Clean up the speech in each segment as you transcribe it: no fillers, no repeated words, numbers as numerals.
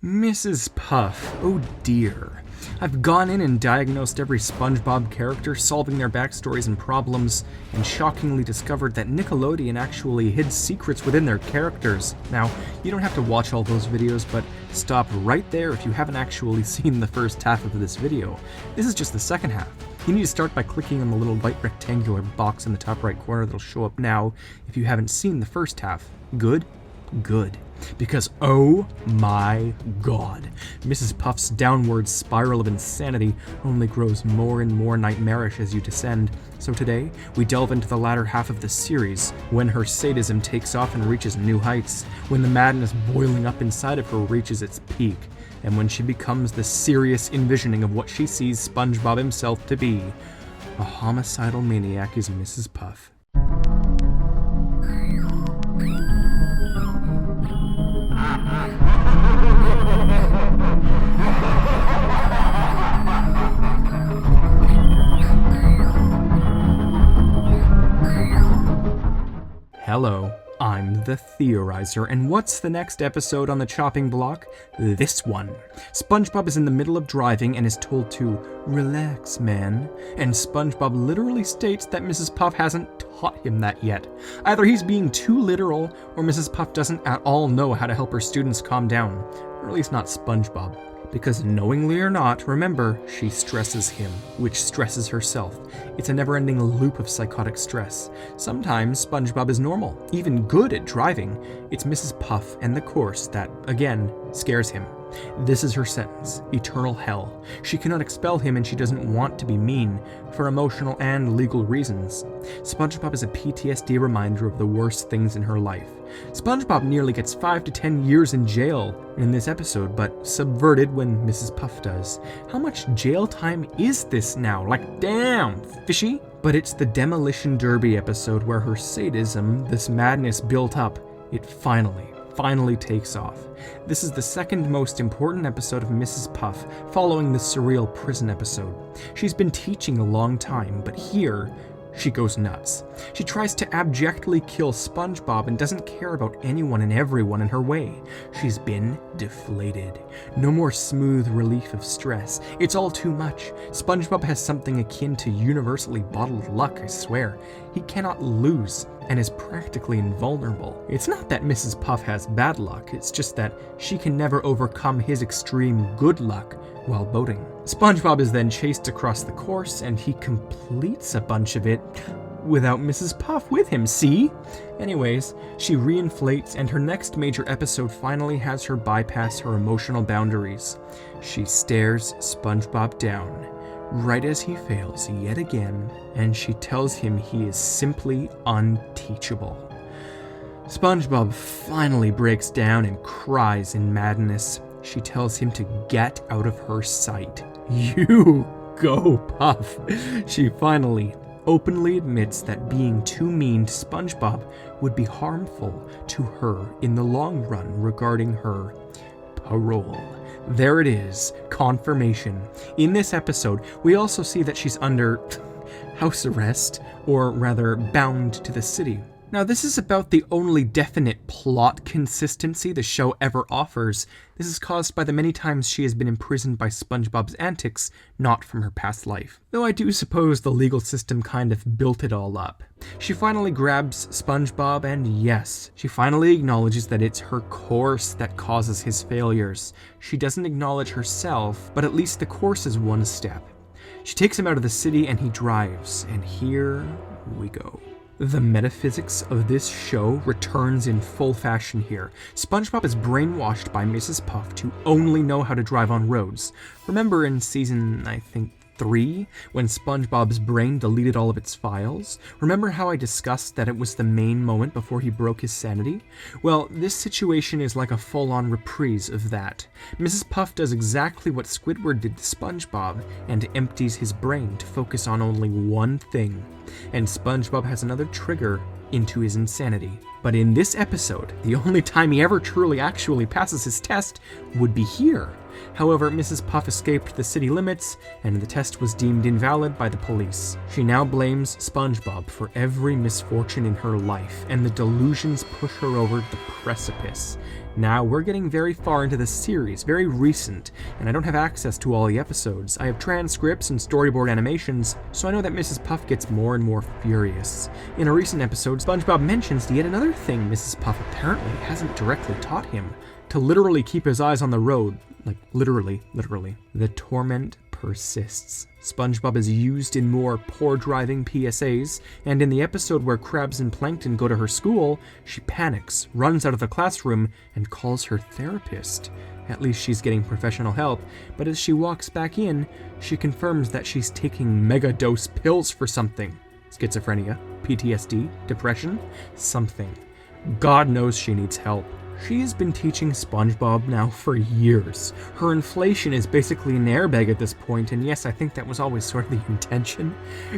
Mrs. Puff, oh dear. I've gone in and diagnosed every Spongebob character, solving their backstories and problems, and shockingly discovered that Nickelodeon actually hid secrets within their characters. Now, you don't have to watch all those videos, but stop right there if you haven't actually seen the first half of this video. This is just the second half. You need to start by clicking on the little white rectangular box in the top right corner that'll show up now if you haven't seen the first half. Good? Good. Because oh my god, Mrs. Puff's downward spiral of insanity only grows more and more nightmarish as you descend. So today, we delve into the latter half of the series, when her sadism takes off and reaches new heights, when the madness boiling up inside of her reaches its peak, and when she becomes the serious envisioning of what she sees SpongeBob himself to be. A homicidal maniac is Mrs. Puff. Hello, I'm the Theorizer, and what's the next episode on the chopping block? This one. SpongeBob is in the middle of driving and is told to relax, man, and SpongeBob literally states that Mrs. Puff hasn't taught him that yet. Either he's being too literal, or Mrs. Puff doesn't at all know how to help her students calm down, or at least not SpongeBob. Because knowingly or not, remember, she stresses him, which stresses herself. It's a never-ending loop of psychotic stress. Sometimes SpongeBob is normal, even good at driving. It's Mrs. Puff and the course that, again, scares him. This is her sentence, eternal hell. She cannot expel him and she doesn't want to be mean, for emotional and legal reasons. SpongeBob is a PTSD reminder of the worst things in her life. SpongeBob nearly gets 5 to 10 years in jail in this episode, but subverted when Mrs. Puff does. How much jail time is this now? Like, damn, fishy? But it's the Demolition Derby episode where her sadism, this madness built up, it finally takes off. This is the second most important episode of Mrs. Puff, following the surreal prison episode. She's been teaching a long time, but here, she goes nuts. She tries to abjectly kill SpongeBob and doesn't care about anyone and everyone in her way. She's been deflated. No more smooth relief of stress. It's all too much. SpongeBob has something akin to universally bottled luck, I swear. He cannot lose and is practically invulnerable. It's not that Mrs. Puff has bad luck, it's just that she can never overcome his extreme good luck while boating. SpongeBob is then chased across the course, and he completes a bunch of it without Mrs. Puff with him, see? Anyways, she reinflates, and her next major episode finally has her bypass her emotional boundaries. She stares SpongeBob down, right as he fails yet again, and she tells him he is simply unteachable. SpongeBob finally breaks down and cries in madness. She tells him to get out of her sight. You go, Puff. She finally openly admits that being too mean to SpongeBob would be harmful to her in the long run regarding her parole. There it is, confirmation. In this episode, we also see that she's under house arrest, or rather bound to the city. Now, this is about the only definite plot consistency the show ever offers. This is caused by the many times she has been imprisoned by SpongeBob's antics, not from her past life. Though I do suppose the legal system kind of built it all up. She finally grabs SpongeBob, and yes, she finally acknowledges that it's her course that causes his failures. She doesn't acknowledge herself, but at least the course is one step. She takes him out of the city and he drives, and here we go. The metaphysics of this show returns in full fashion here. SpongeBob is brainwashed by Mrs. Puff to only know how to drive on roads. Remember in season, I think, 3, when SpongeBob's brain deleted all of its files? Remember how I discussed that it was the main moment before he broke his sanity? Well, this situation is like a full-on reprise of that. Mrs. Puff does exactly what Squidward did to SpongeBob, and empties his brain to focus on only one thing. And SpongeBob has another trigger into his insanity. But in this episode, the only time he ever truly actually passes his test would be here. However, Mrs. Puff escaped the city limits, and the test was deemed invalid by the police. She now blames SpongeBob for every misfortune in her life, and the delusions push her over the precipice. Now, we're getting very far into the series, very recent, and I don't have access to all the episodes. I have transcripts and storyboard animations, so I know that Mrs. Puff gets more and more furious. In a recent episode, SpongeBob mentions yet another thing Mrs. Puff apparently hasn't directly taught him, to literally keep his eyes on the road. Like, literally. The torment persists. SpongeBob is used in more poor driving PSAs, and in the episode where Krabs and Plankton go to her school, she panics, runs out of the classroom, and calls her therapist. At least she's getting professional help, but as she walks back in, she confirms that she's taking mega-dose pills for something. Schizophrenia, PTSD, depression, something. God knows she needs help. She has been teaching SpongeBob now for years. Her inflation is basically an airbag at this point, and yes, I think that was always sort of the intention.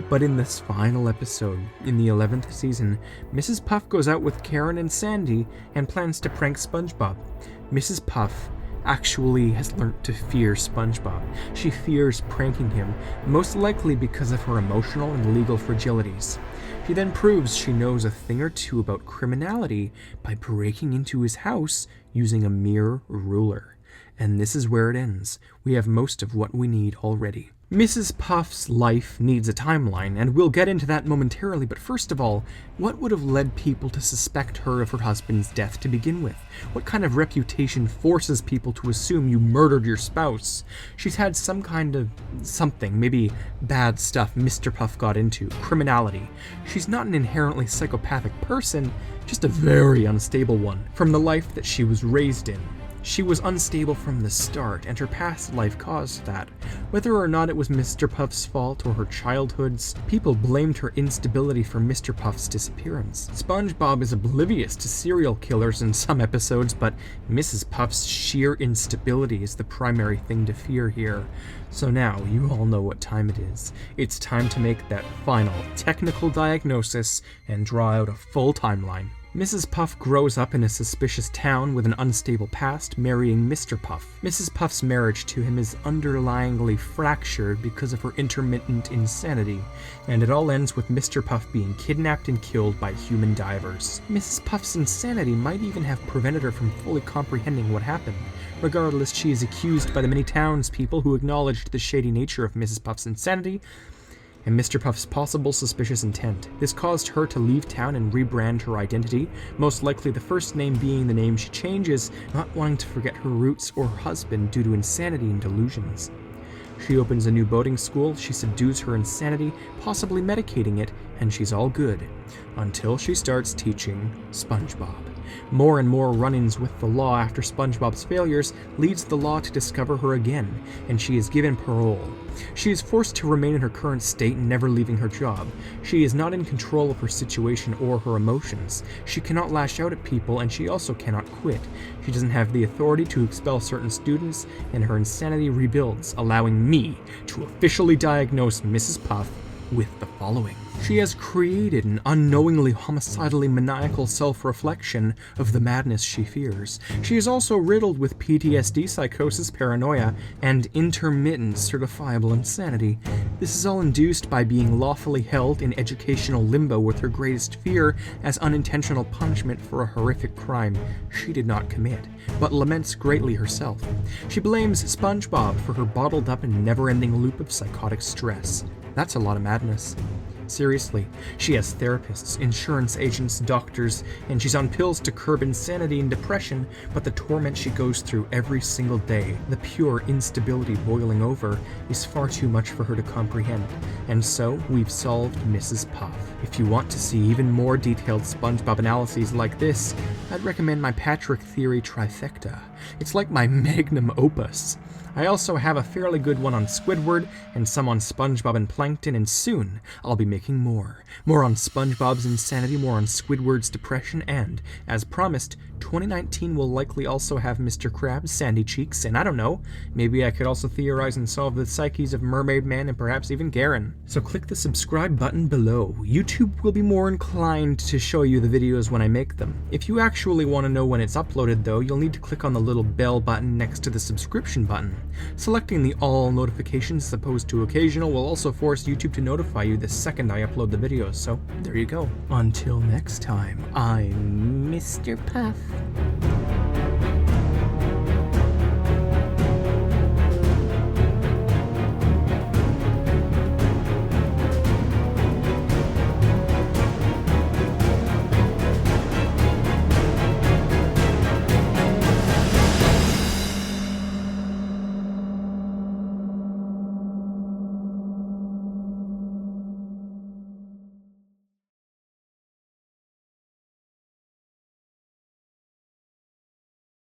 But in this final episode, in the 11th season, Mrs. Puff goes out with Karen and Sandy and plans to prank SpongeBob. Mrs. Puff actually has learnt to fear SpongeBob. She fears pranking him, most likely because of her emotional and legal fragilities. She then proves she knows a thing or two about criminality by breaking into his house using a mere ruler. And this is where it ends. We have most of what we need already. Mrs. Puff's life needs a timeline, and we'll get into that momentarily, but first of all, what would have led people to suspect her of her husband's death to begin with? What kind of reputation forces people to assume you murdered your spouse? She's had some kind of something, maybe bad stuff Mr. Puff got into, criminality. She's not an inherently psychopathic person, just a very unstable one, from the life that she was raised in. She was unstable from the start, and her past life caused that. Whether or not it was Mr. Puff's fault or her childhood's, people blamed her instability for Mr. Puff's disappearance. SpongeBob is oblivious to serial killers in some episodes, but Mrs. Puff's sheer instability is the primary thing to fear here. So now, you all know what time it is. It's time to make that final technical diagnosis and draw out a full timeline. Mrs. Puff grows up in a suspicious town with an unstable past, marrying Mr. Puff. Mrs. Puff's marriage to him is underlyingly fractured because of her intermittent insanity, and it all ends with Mr. Puff being kidnapped and killed by human divers. Mrs. Puff's insanity might even have prevented her from fully comprehending what happened. Regardless, she is accused by the many townspeople who acknowledged the shady nature of Mrs. Puff's insanity and Mr. Puff's possible suspicious intent. This caused her to leave town and rebrand her identity, most likely the first name being the name she changes, not wanting to forget her roots or her husband due to insanity and delusions. She opens a new boating school, she subdues her insanity, possibly medicating it, and she's all good. Until she starts teaching SpongeBob. More and more run-ins with the law after SpongeBob's failures leads the law to discover her again, and she is given parole. She is forced to remain in her current state, never leaving her job. She is not in control of her situation or her emotions. She cannot lash out at people, and she also cannot quit. She doesn't have the authority to expel certain students, and her insanity rebuilds, allowing me to officially diagnose Mrs. Puff with the following. She has created an unknowingly homicidally maniacal self-reflection of the madness she fears. She is also riddled with PTSD, psychosis, paranoia, and intermittent certifiable insanity. This is all induced by being lawfully held in educational limbo with her greatest fear as unintentional punishment for a horrific crime she did not commit, but laments greatly herself. She blames SpongeBob for her bottled up and never-ending loop of psychotic stress. That's a lot of madness. Seriously, she has therapists, insurance agents, doctors, and she's on pills to curb insanity and depression, but the torment she goes through every single day, the pure instability boiling over, is far too much for her to comprehend. And so, we've solved Mrs. Puff. If you want to see even more detailed SpongeBob analyses like this, I'd recommend my Patrick Theory trifecta. It's like my magnum opus. I also have a fairly good one on Squidward, and some on SpongeBob and Plankton, and soon I'll be making more. More on SpongeBob's insanity, more on Squidward's depression, and, as promised, 2019 will likely also have Mr. Krabs, Sandy Cheeks, and I don't know, maybe I could also theorize and solve the psyches of Mermaid Man and perhaps even Garen. So click the subscribe button below. YouTube will be more inclined to show you the videos when I make them. If you actually want to know when it's uploaded though, you'll need to click on the little bell button next to the subscription button. Selecting the all notifications as opposed to occasional will also force YouTube to notify you the second I upload the videos, so there you go. Until next time, I'm Mr. Puff.